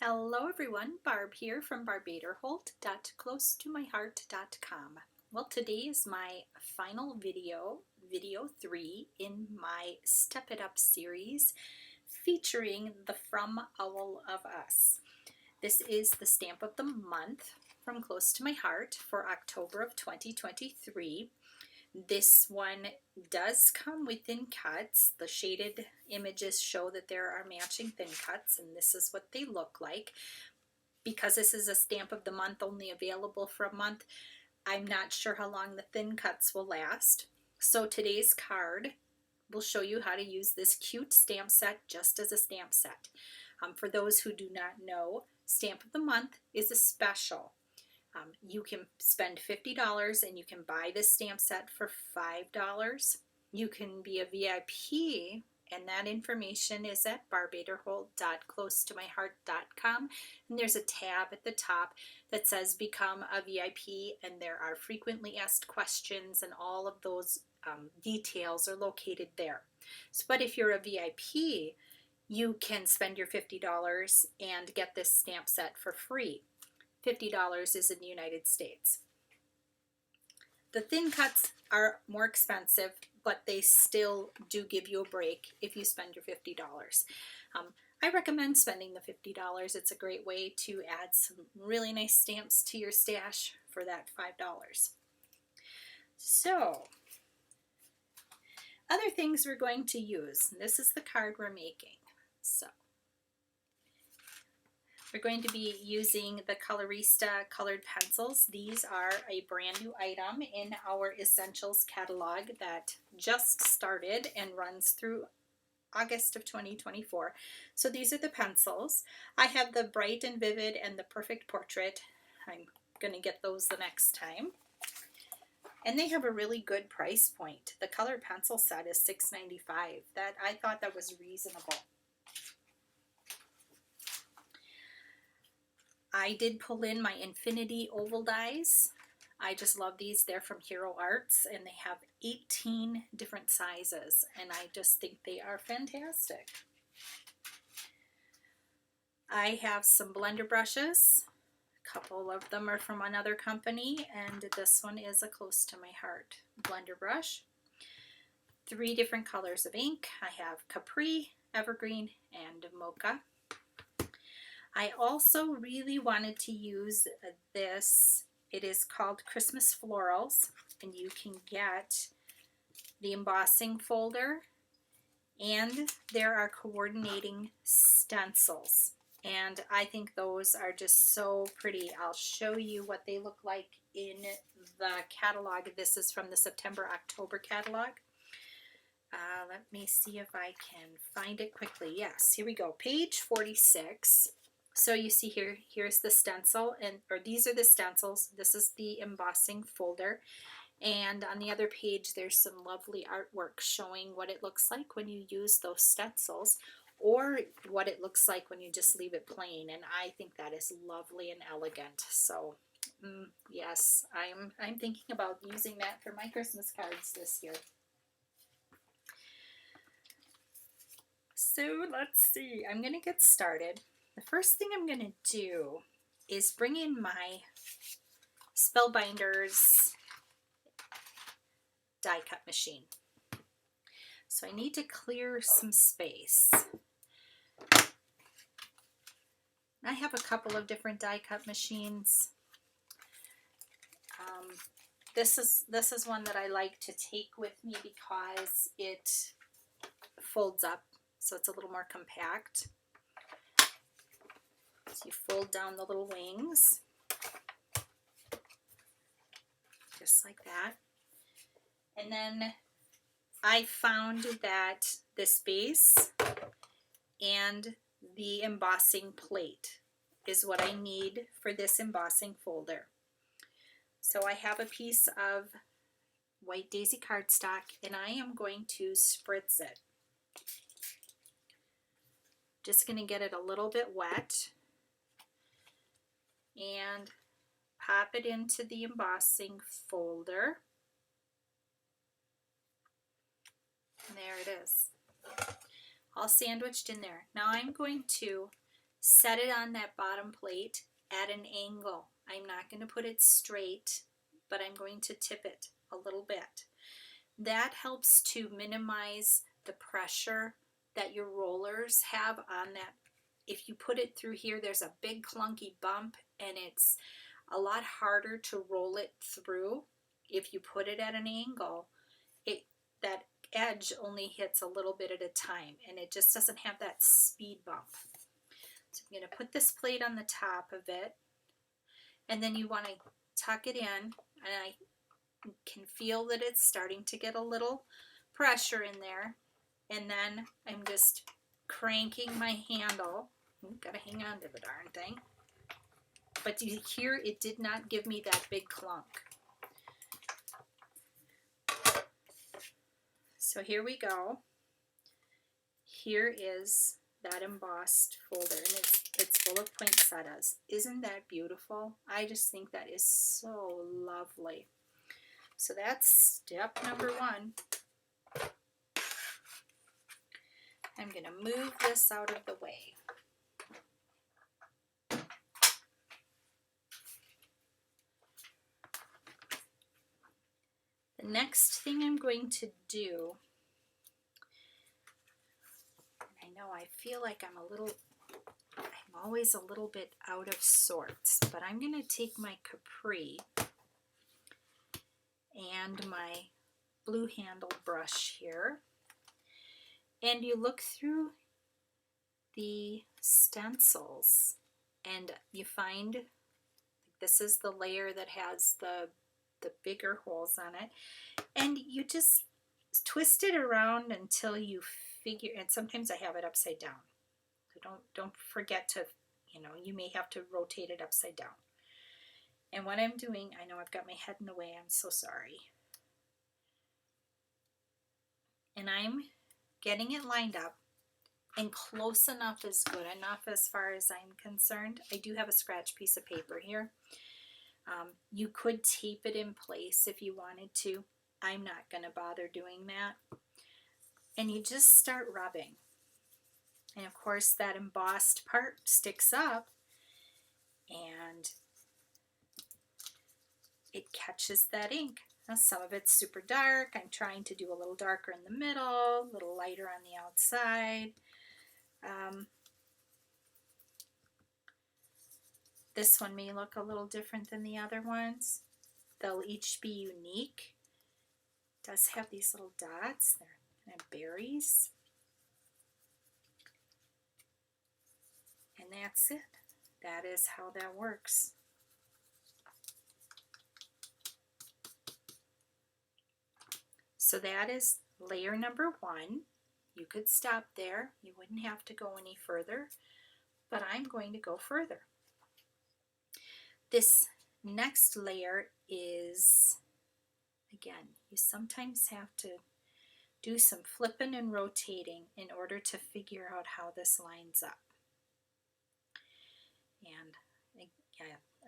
Hello everyone, Barb here from barbaderholt.closetomyheart.com. Well, today is my final video 3 in my Step It Up series featuring the From Owl of Us. This is the stamp of the month from Close to My Heart for October of 2023. This one does come with thin cuts. The shaded images show that there are matching thin cuts, and this is what they look like. Because this is a stamp of the month only available for a month, I'm not sure how long the thin cuts will last. So today's card will show you how to use this cute stamp set just as a stamp set. For those who do not know, stamp of the month is a special. You can spend $50 and you can buy this stamp set for $5. You can be a VIP, and that information is at barbaderholt.closetomyheart.com, and there's a tab at the top that says Become a VIP, and there are frequently asked questions, and all of those details are located there. But if you're a VIP, you can spend your $50 and get this stamp set for free. $50 is in the United States. The thin cuts are more expensive, but they still do give you a break if you spend your $50. I recommend spending the $50. It's a great way to add some really nice stamps to your stash for that $5. So, other things we're going to use. This is the card we're making. So, we're going to be using the Colorista colored pencils. These are a brand new item in our Essentials catalog that just started and runs through August of 2024. So these are the pencils. I have the Bright and Vivid and the Perfect Portrait. I'm going to get those the next time. And they have a really good price point. The colored pencil set is $6.95. I thought that was reasonable. I did pull in my Infinity oval dies. I just love these. They're from Hero Arts, and they have 18 different sizes, and I just think they are fantastic. I have some blender brushes. A couple of them are from another company, and this one is a Close to My Heart blender brush. 3 different colors of ink. I have Capri, Evergreen, and Mocha. I also really wanted to use this. It is called Christmas Florals, and you can get the embossing folder, and there are coordinating stencils, and I think those are just so pretty. I'll show you what they look like in the catalog. This is from the September-October catalog. Let me see if I can find it quickly. Yes, here we go, page 46. So you see here's the stencil, or these are the stencils. This is the embossing folder. And on the other page, there's some lovely artwork showing what it looks like when you use those stencils, or what it looks like when you just leave it plain. And I think that is lovely and elegant. So yes, I'm thinking about using that for my Christmas cards this year. So let's see, I'm gonna get started. The first thing I'm going to do is bring in my Spellbinders die cut machine. So I need to clear some space. I have a couple of different die cut machines. This is one that I like to take with me because it folds up, so it's a little more compact. So you fold down the little wings, just like that. And then I found that this base and the embossing plate is what I need for this embossing folder. So I have a piece of white daisy cardstock, and I am going to spritz it. Just going to get it a little bit wet and pop it into the embossing folder. And there it is, all sandwiched in there. Now I'm going to set it on that bottom plate at an angle. I'm not going to put it straight, but I'm going to tip it a little bit. That helps to minimize the pressure that your rollers have on that. If you put it through here, there's a big clunky bump and it's a lot harder to roll it through. If you put it at an angle, that edge only hits a little bit at a time and it just doesn't have that speed bump. So I'm going to put this plate on the top of it, and then you want to tuck it in, and I can feel that it's starting to get a little pressure in there, and then I'm just cranking my handle. Gotta hang on to the darn thing. But you hear it did not give me that big clunk. So here we go. Here is that embossed folder, and it's full of poinsettias. Isn't that beautiful? I just think that is so lovely. So that's step number 1. I'm going to move this out of the way. The next thing I'm going to do, I know I feel like I'm always a little bit out of sorts, but I'm going to take my Capri and my blue handled brush here, and you look through the stencils and you find this is the layer that has the bigger holes on it, and you just twist it around until you figure, and sometimes I have it upside down, so don't forget to, you may have to rotate it upside down. And what I'm doing, I know I've got my head in the way, I'm so sorry, and I'm getting it lined up, and close enough is good enough as far as I'm concerned. I do have a scratch piece of paper here. You could tape it in place if you wanted to. I'm not going to bother doing that. And you just start rubbing. And of course that embossed part sticks up and it catches that ink. Now some of it's super dark. I'm trying to do a little darker in the middle, a little lighter on the outside. This one may look a little different than the other ones. They'll each be unique. It does have these little dots. They're kind of berries. And that's it. That is how that works. So that is layer number 1. You could stop there. You wouldn't have to go any further, but I'm going to go further. This next layer is, again, you sometimes have to do some flipping and rotating in order to figure out how this lines up. And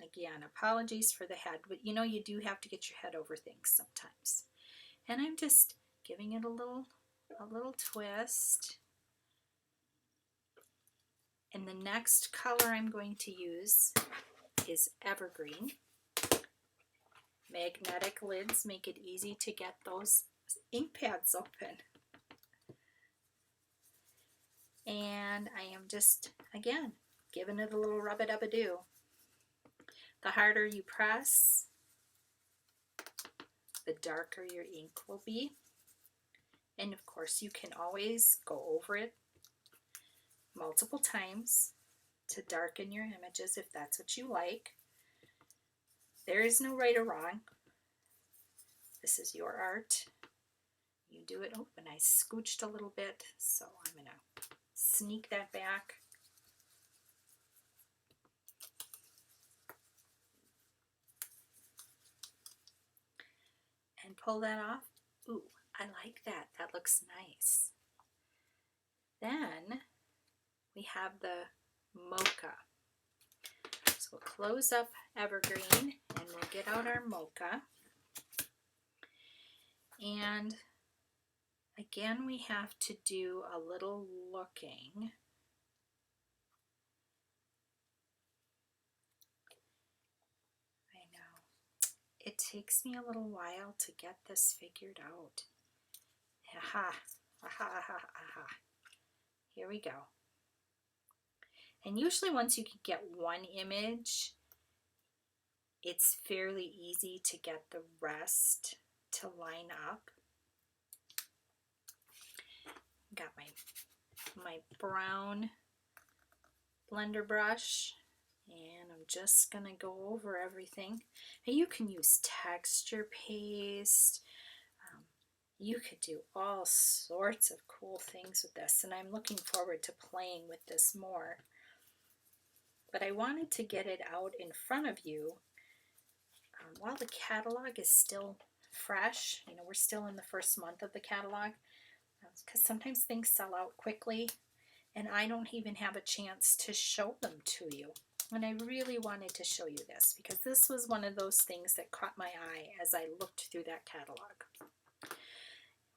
again, apologies for the head, but you do have to get your head over things sometimes. And I'm just giving it a little twist. And the next color I'm going to use is evergreen. Magnetic lids make it easy to get those ink pads open. And I am just, again, giving it a little rub-a-dub-a-doo. The harder you press, the darker your ink will be. And of course you can always go over it multiple times to darken your images if that's what you like. There is no right or wrong. This is your art. You do it. Oh, and I scooched a little bit, so I'm going to sneak that back. And pull that off. Ooh, I like that. That looks nice. Then we have the mocha. So we'll close up evergreen and we'll get out our mocha. And again, we have to do a little looking. it takes me a little while to get this figured out. Aha, aha, aha, aha. Here we go. And usually once you can get one image, it's fairly easy to get the rest to line up. Got my brown blender brush, and I'm just gonna go over everything. And you can use texture paste. You could do all sorts of cool things with this, and I'm looking forward to playing with this more. But I wanted to get it out in front of you while the catalog is still fresh. You know, we're still in the first month of the catalog, because sometimes things sell out quickly and I don't even have a chance to show them to you. And I really wanted to show you this because this was one of those things that caught my eye as I looked through that catalog.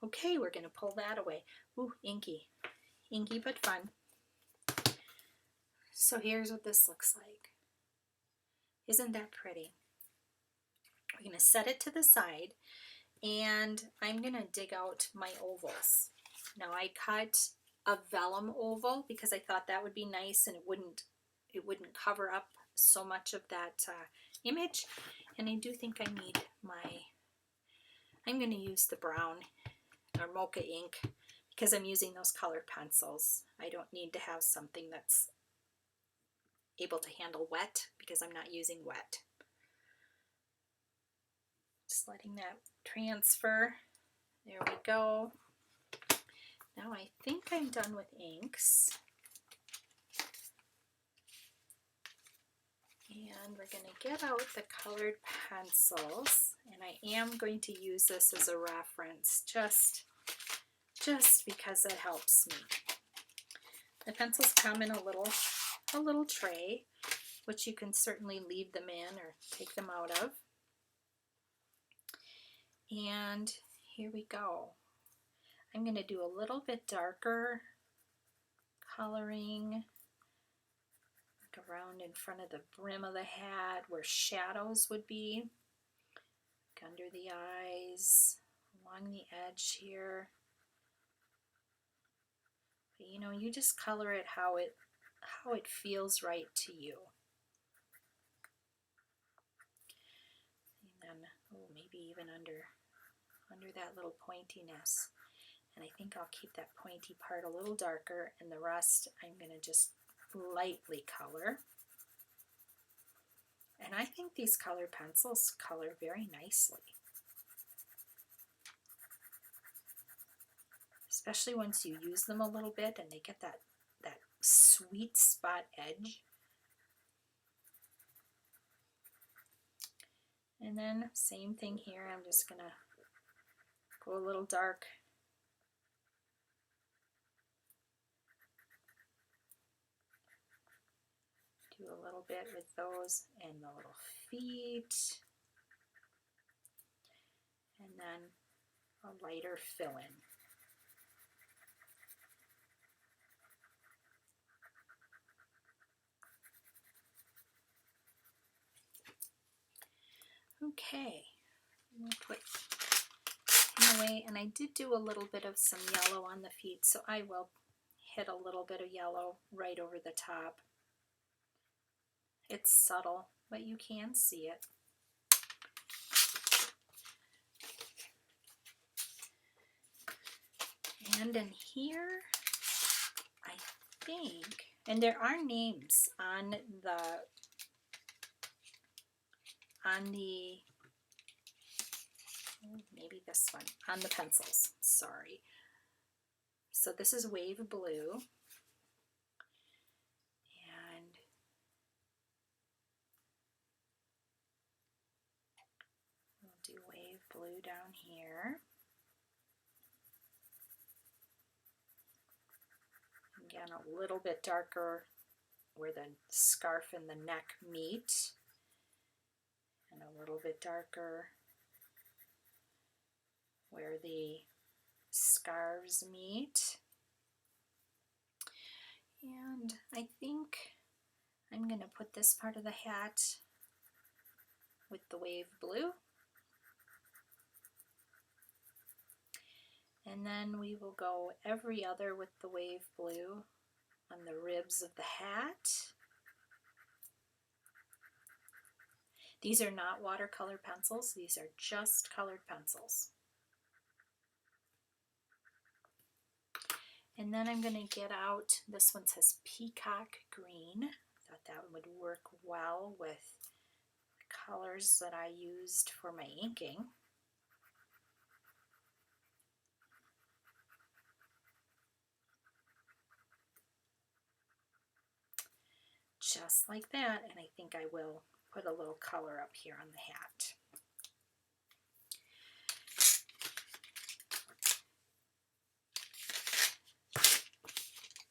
Okay, we're going to pull that away. Ooh, inky. Inky but fun. So here's what this looks like. Isn't that pretty? We're going to set it to the side, and I'm going to dig out my ovals. Now I cut a vellum oval because I thought that would be nice and it wouldn't cover up so much of that image. And I do think I need I'm going to use the brown or mocha ink because I'm using those colored pencils. I don't need to have something that's able to handle wet because I'm not using wet. Just letting that transfer. There we go. Now I think I'm done with inks. And we're going to get out the colored pencils, and I am going to use this as a reference just because it helps me. The pencils come in a little tray, which you can certainly leave them in or take them out of. And here we go. I'm going to do a little bit darker coloring around in front of the brim of the hat where shadows would be, under the eyes, along the edge here. But you know, you just color it how it feels right to you. And then, oh, maybe even under that little pointiness. And I think I'll keep that pointy part a little darker, and the rest I'm going to just lightly color. And I think these colored pencils color very nicely, especially once you use them a little bit and they get that sweet spot edge. And then same thing here, I'm just going to go a little dark. Do a little bit with those and the little feet. And then a lighter fill-in. Okay, we'll put him away, and I did do a little bit of some yellow on the feet, so I will hit a little bit of yellow right over the top. It's subtle, but you can see it. And in here, I think, and there are names on the maybe this one, on the pencils, sorry. So this is Wave Blue, and we'll do Wave Blue down here. Again, a little bit darker where the scarf and the neck meet, and a little bit darker where the scarves meet. And I think I'm going to put this part of the hat with the Wave Blue, And then we will go every other with the wave blue on the ribs of the hat. These are not watercolor pencils, these are just colored pencils. And then I'm going to get out, this one says peacock green. I thought that would work well with the colors that I used for my inking. Just like that, and I think I will put a little color up here on the hat.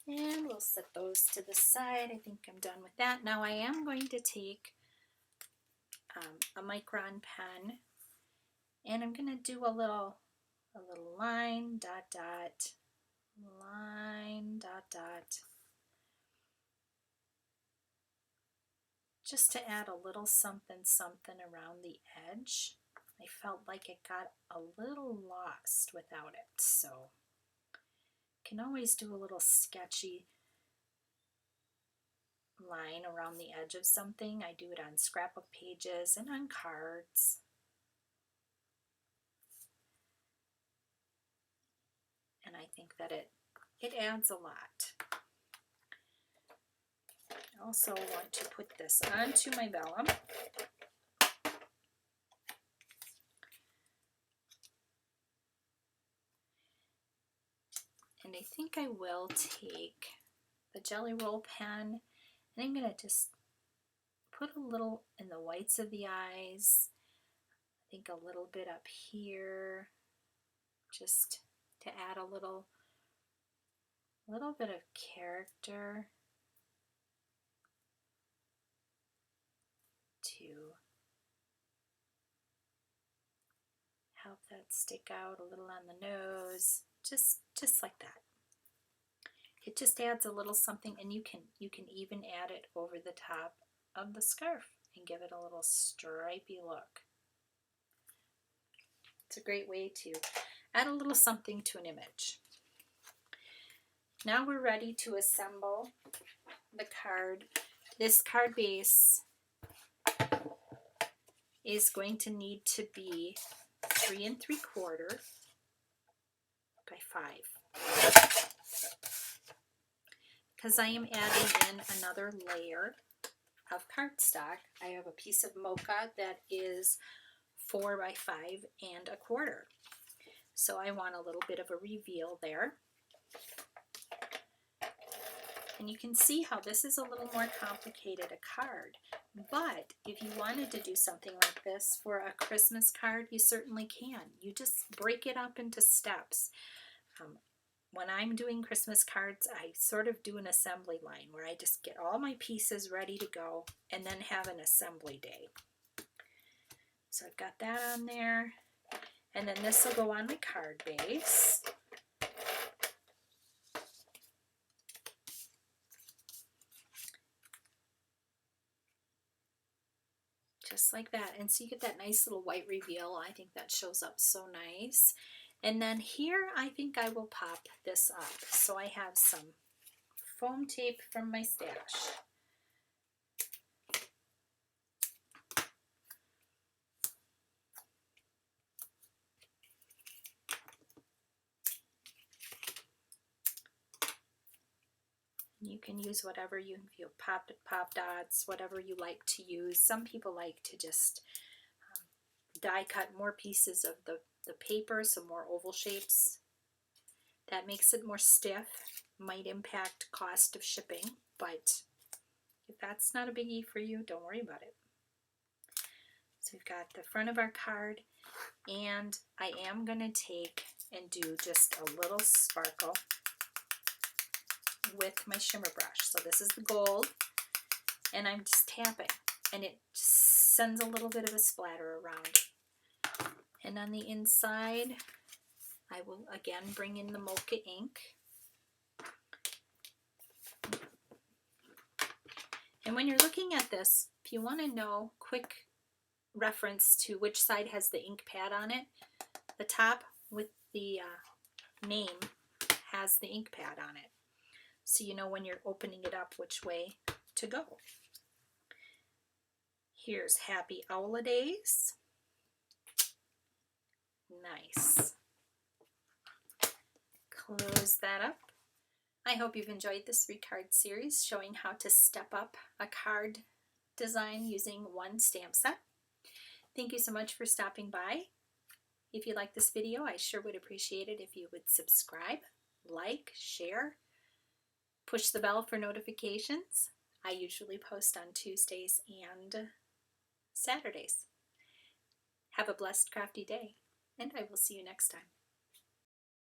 And we'll set those to the side. I think I'm done with that. Now I am going to take a micron pen, and I'm going to do a little line, dot, dot, line, dot, dot, just to add a little something something around the edge. I felt like it got a little lost without it, so you can always do a little sketchy line around the edge of something. I do it on scrapbook pages and on cards. And I think that it adds a lot. I also want to put this onto my vellum. And I think I will take the Jelly Roll pen, and I'm going to just put a little in the whites of the eyes. I think a little bit up here, just to add a little bit of character to help that stick out a little on the nose, just like that. It just adds a little something, and you can even add it over the top of the scarf and give it a little stripy look. It's a great way to add a little something to an image. Now we're ready to assemble the card. This card base is going to need to be 3 3/4 by 5. Because I am adding in another layer of cardstock. I have a piece of mocha that is 4 by 5 1/4. So I want a little bit of a reveal there. And you can see how this is a little more complicated a card. But if you wanted to do something like this for a Christmas card, you certainly can. You just break it up into steps. When I'm doing Christmas cards, I sort of do an assembly line where I just get all my pieces ready to go and then have an assembly day. So I've got that on there, and then this will go on my card base. Just like that, and so you get that nice little white reveal. I think that shows up so nice. And then here I think I will pop this up. So I have some foam tape from my stash. You can use whatever you feel, pop dots, whatever you like to use. Some people like to just die cut more pieces of the paper, so more oval shapes. That makes it more stiff, might impact cost of shipping, but if that's not a biggie for you, don't worry about it. So we've got the front of our card, and I am going to take and do just a little sparkle with my shimmer brush. So this is the gold, and I'm just tapping, and it sends a little bit of a splatter around. And on the inside, I will again bring in the mocha ink. And when you're looking at this, if you want to know, quick reference to which side has the ink pad on it, the top with the name has the ink pad on it, so you know when you're opening it up which way to go. Here's Happy Holidays. Nice. Close that up. I hope you've enjoyed this 3-card series showing how to step up a card design using one stamp set. Thank you so much for stopping by. If you like this video, I sure would appreciate it if you would subscribe, like, share, push the bell for notifications. I usually post on Tuesdays and Saturdays. Have a blessed crafty day, and I will see you next time.